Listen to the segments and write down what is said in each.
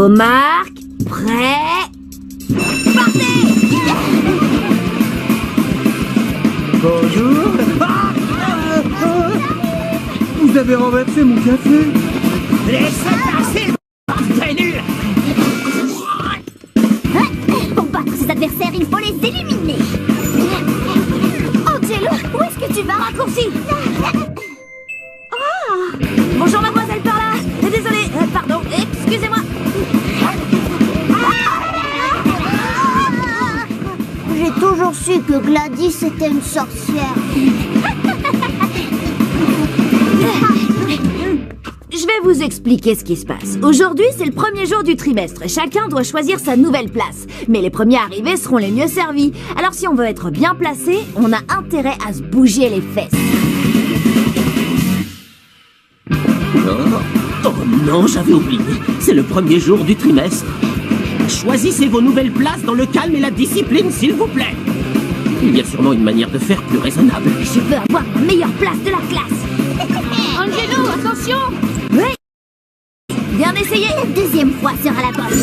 vos marques, prêts, partez! Bonjour. Vous avez renversé mon café. Laissez passer, bordel nul. Pour battre ses adversaires, il faut les éliminer. Angelo, où est-ce que tu vas? Raccourci. Bonjour mademoiselle Perla. Désolée, pardon, excusez-moi. J'ai toujours su que Gladys était une sorcière. Je vais vous expliquer ce qui se passe. Aujourd'hui, c'est le premier jour du trimestre. Chacun doit choisir sa nouvelle place. Mais les premiers arrivés seront les mieux servis. Alors si on veut être bien placé, on a intérêt à se bouger les fesses. Oh non, j'avais oublié. C'est le premier jour du trimestre. Choisissez vos nouvelles places dans le calme et la discipline, s'il vous plaît. Il y a sûrement une manière de faire plus raisonnable. Je veux avoir la meilleure place de la classe. Angelo, attention! Oui. Bien essayé. La deuxième fois sera la bonne.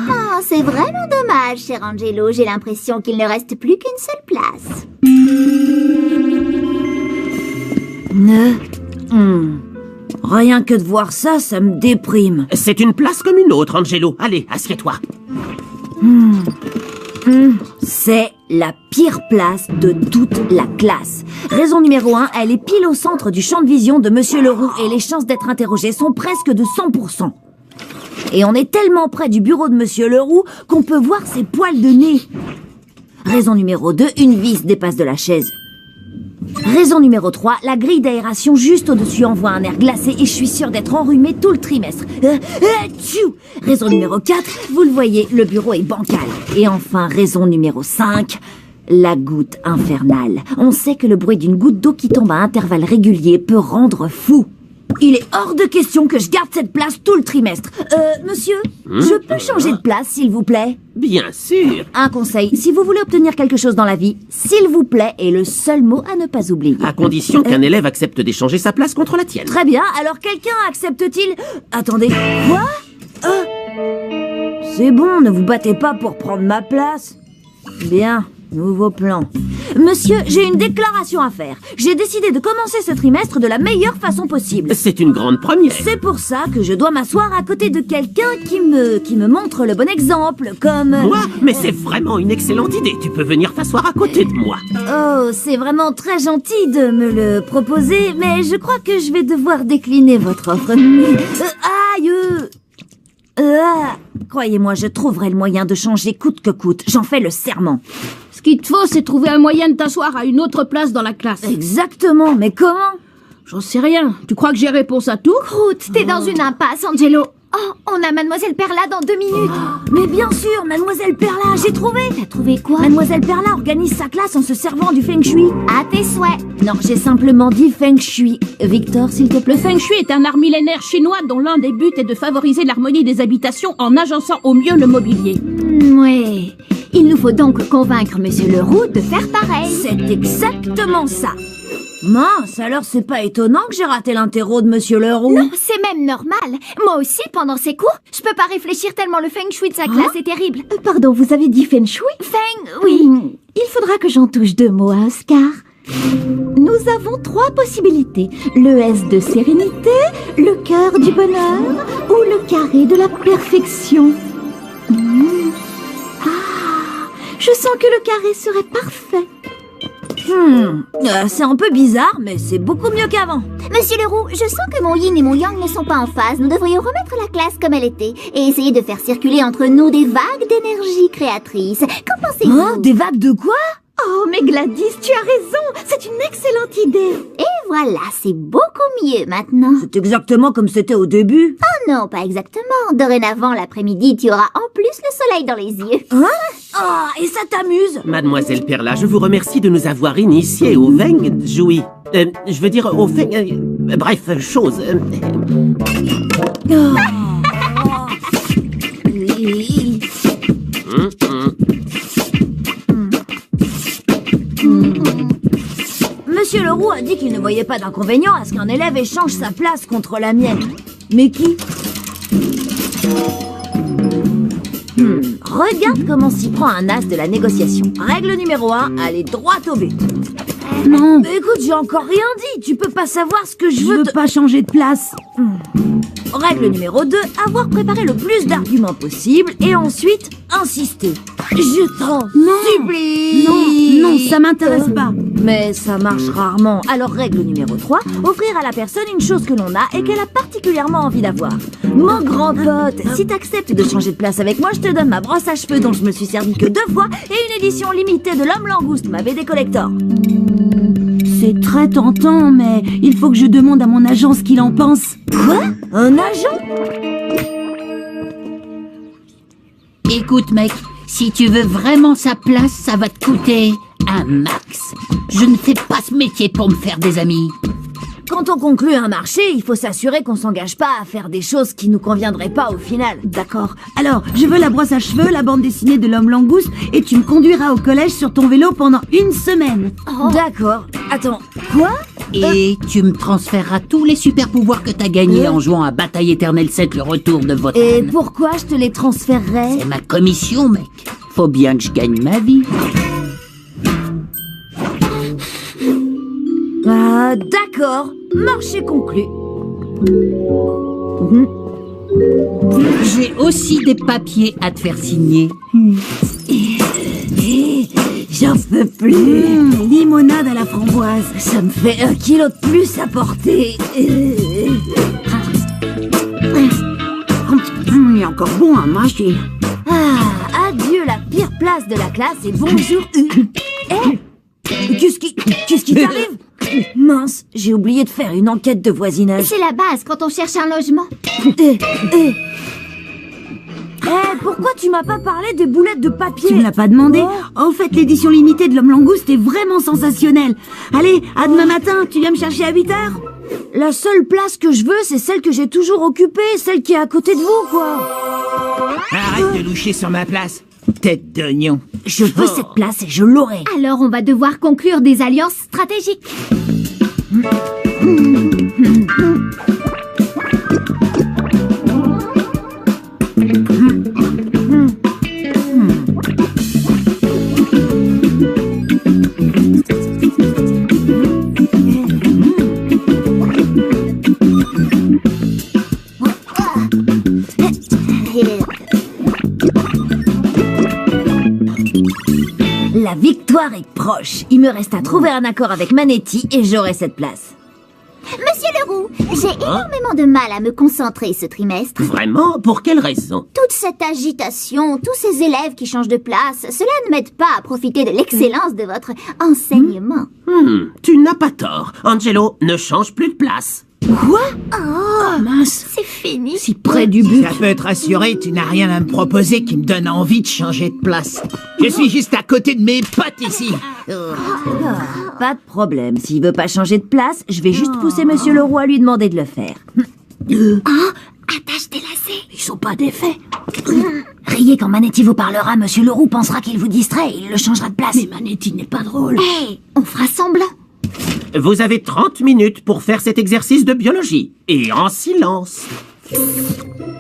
Oh, c'est vraiment dommage, cher Angelo. J'ai l'impression qu'il ne reste plus qu'une seule place. Rien que de voir ça, ça me déprime. C'est une place comme une autre, Angelo. Allez, assieds-toi. C'est la pire place de toute la classe. Raison numéro 1, elle est pile au centre du champ de vision de Monsieur Leroux et les chances d'être interrogé sont presque de 100%. Et on est tellement près du bureau de Monsieur Leroux qu'on peut voir ses poils de nez. Raison numéro 2, une vis dépasse de la chaise. Raison numéro 3, la grille d'aération juste au-dessus envoie un air glacé et je suis sûre d'être enrhumée tout le trimestre. Tchou. Raison numéro 4, vous le voyez, le bureau est bancal. Et enfin, raison numéro 5, la goutte infernale. On sait que le bruit d'une goutte d'eau qui tombe à intervalles réguliers peut rendre fou. Il est hors de question que je garde cette place tout le trimestre. Monsieur, je peux changer de place, s'il vous plaît? Bien sûr. Un conseil, si vous voulez obtenir quelque chose dans la vie, s'il vous plaît est le seul mot à ne pas oublier. À condition qu'un élève accepte d'échanger sa place contre la tienne. Très bien, alors quelqu'un accepte-t-il... Attendez, quoi? C'est bon, ne vous battez pas pour prendre ma place. Bien, nouveau plan. Monsieur, j'ai une déclaration à faire. J'ai décidé de commencer ce trimestre de la meilleure façon possible. C'est une grande première. C'est pour ça que je dois m'asseoir à côté de quelqu'un qui me montre le bon exemple, comme... Moi? Mais c'est vraiment une excellente idée. Tu peux venir t'asseoir à côté de moi. Oh, c'est vraiment très gentil de me le proposer, mais je crois que je vais devoir décliner votre offre. Aïe! Croyez-moi, je trouverai le moyen de changer coûte que coûte. J'en fais le serment. Ce qu'il te faut, c'est trouver un moyen de t'asseoir à une autre place dans la classe. Exactement, mais comment? J'en sais rien. Tu crois que j'ai réponse à tout? Croûte, t'es dans une impasse, Angelo. Oh, on a Mademoiselle Perla dans 2 minutes. Mais bien sûr, Mademoiselle Perla, j'ai trouvé. T'as trouvé quoi? Mademoiselle Perla organise sa classe en se servant du Feng Shui. À tes souhaits. Non, j'ai simplement dit Feng Shui. Victor, s'il te plaît. Le Feng Shui est un art millénaire chinois dont l'un des buts est de favoriser l'harmonie des habitations en agençant au mieux le mobilier. Ouais. Il nous faut donc convaincre Monsieur Leroux de faire pareil. C'est exactement ça. Mince, alors c'est pas étonnant que j'ai raté l'interro de Monsieur Leroux. Non, c'est même normal. Moi aussi, pendant ces cours, je peux pas réfléchir tellement le Feng Shui de sa classe est terrible. Pardon, vous avez dit Feng Shui? Feng, oui. Il faudra que j'en touche 2 mots à Oscar. Nous avons 3 possibilités. Le S de sérénité, le cœur du bonheur ou le carré de la perfection. Je sens que le carré serait parfait. C'est un peu bizarre, mais c'est beaucoup mieux qu'avant. Monsieur Leroux, je sens que mon yin et mon yang ne sont pas en phase. Nous devrions remettre la classe comme elle était et essayer de faire circuler entre nous des vagues d'énergie créatrice. Qu'en pensez-vous? Hein? Des vagues de quoi? Oh, mais Gladys, tu as raison. C'est une excellente idée. Et voilà, c'est beaucoup mieux maintenant. C'est exactement comme c'était au début. Oh non, pas exactement. Dorénavant, l'après-midi, tu auras en plus le soleil dans les yeux. Hein? Ah, et ça t'amuse? Mademoiselle Perla, je vous remercie de nous avoir initiés au Feng Shui. Je veux dire au Feng... bref, chose... Oui. voyais pas d'inconvénient à ce qu'un élève échange sa place contre la mienne. Mais qui? Regarde comment s'y prend un as de la négociation. Règle numéro 1, aller droit au but. Non, Écoute, j'ai encore rien dit. Tu peux pas savoir ce que je je veux veux te... pas changer de place. Règle numéro 2, avoir préparé le plus d'arguments possible et ensuite insister. Je t'en supplie. Non, ça m'intéresse pas. Mais ça marche rarement. Alors règle numéro 3, offrir à la personne une chose que l'on a et qu'elle a particulièrement envie d'avoir. Mon grand pote, si t'acceptes de changer de place avec moi, je te donne ma brosse à cheveux dont je me suis servi que 2 fois et une édition limitée de l'Homme Langouste, ma BD collector. C'est très tentant, mais il faut que je demande à mon agent ce qu'il en pense. Quoi? Un agent? Écoute, mec, si tu veux vraiment sa place, ça va te coûter un max. Je ne fais pas ce métier pour me faire des amis. Quand on conclut un marché, il faut s'assurer qu'on s'engage pas à faire des choses qui nous conviendraient pas au final. D'accord. Alors, je veux la brosse à cheveux, la bande dessinée de l'Homme Langouste, et tu me conduiras au collège sur ton vélo pendant 1 semaine. D'accord. Attends, quoi? Et tu me transféreras tous les super pouvoirs que t'as gagnés en jouant à Bataille Éternelle 7, le retour de votre Et pourquoi je te les transférerais? C'est ma commission, mec. Faut bien que je gagne ma vie. Ah, d'accord. Marché conclu. J'ai aussi des papiers à te faire signer. J'en peux plus. Limonade à la framboise. Ça me fait 1 kilo de plus à porter. Il est encore bon à mâcher. Ah, adieu la pire place de la classe et bonjour Qu'est-ce qui t'arrive? Mince, j'ai oublié de faire une enquête de voisinage. C'est la base quand on cherche un logement. Pourquoi tu m'as pas parlé des boulettes de papier? Tu me l'as pas demandé? Au fait, l'édition limitée de l'Homme Langouste est vraiment sensationnelle. Allez, à demain matin, tu viens me chercher à 8h? La seule place que je veux, c'est celle que j'ai toujours occupée, celle qui est à côté de vous, quoi. Arrête de loucher sur ma place, tête d'oignon. Je veux cette place et je l'aurai. Alors on va devoir conclure des alliances stratégiques. La victoire est proche. Il me reste à trouver un accord avec Manetti et j'aurai cette place. Monsieur Leroux, j'ai énormément de mal à me concentrer ce trimestre. Vraiment? Pour quelle raison? Toute cette agitation, tous ces élèves qui changent de place, cela ne m'aide pas à profiter de l'excellence de votre enseignement. Tu n'as pas tort. Angelo, ne change plus de place. Quoi? Oh mince, C'est fini. si près du but. Ça peut te rassurer, tu n'as rien à me proposer qui me donne envie de changer de place. Je suis juste à côté de mes potes ici. Pas de problème. S'il veut pas changer de place, je vais juste pousser Monsieur Leroux à lui demander de le faire. Attache tes lacets. Ils sont pas défaits. Riez quand Manetti vous parlera, Monsieur Leroux pensera qu'il vous distrait et il le changera de place. Mais Manetti n'est pas drôle. Hé, on fera semblant. Vous avez 30 minutes pour faire cet exercice de biologie. Et en silence.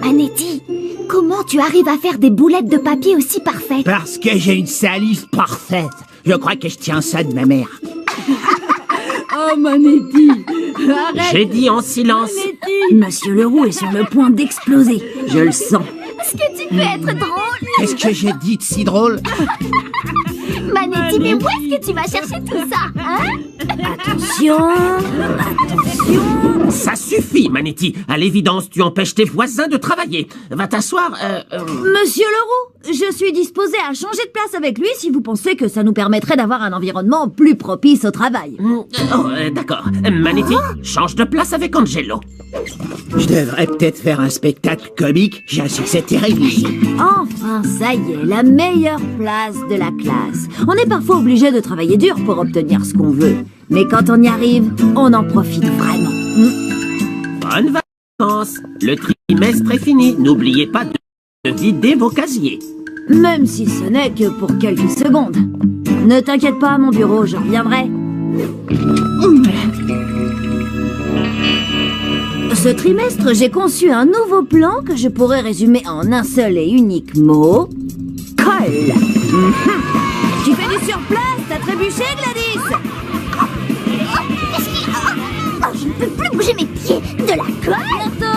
Manetti, comment tu arrives à faire des boulettes de papier aussi parfaites? Parce que j'ai une salive parfaite. Je crois que je tiens ça de ma mère. Oh Manetti, arrête. J'ai dit en silence. Monsieur Leroux est sur le point d'exploser. Je le sens. Est-ce que tu peux être drôle? Qu'est-ce que j'ai dit de si drôle? Manetti, mais où est-ce que tu vas chercher tout ça, hein? Attention. Ça suffit, Manetti. À l'évidence, tu empêches tes voisins de travailler. Va t'asseoir. Monsieur Leroux, je suis disposée à changer de place avec lui si vous pensez que ça nous permettrait d'avoir un environnement plus propice au travail. D'accord. Manetti, change de place avec Angelo. Je devrais peut-être faire un spectacle comique. J'ai un succès terrible ici. Enfin, ça y est, la meilleure place de la classe. On est parfois obligé de travailler dur pour obtenir ce qu'on veut. Mais quand on y arrive, on en profite vraiment. Bonnes vacances. Le trimestre est fini. N'oubliez pas de vider vos casiers. Même si ce n'est que pour quelques secondes. Ne t'inquiète pas, mon bureau, je reviendrai. ce trimestre, j'ai conçu un nouveau plan que je pourrais résumer en un seul et unique mot. Colle. Tu fais du surplace, t'as trébuché, Gladys? Oh, je ne peux plus bouger mes pieds. De la colle? Bientôt.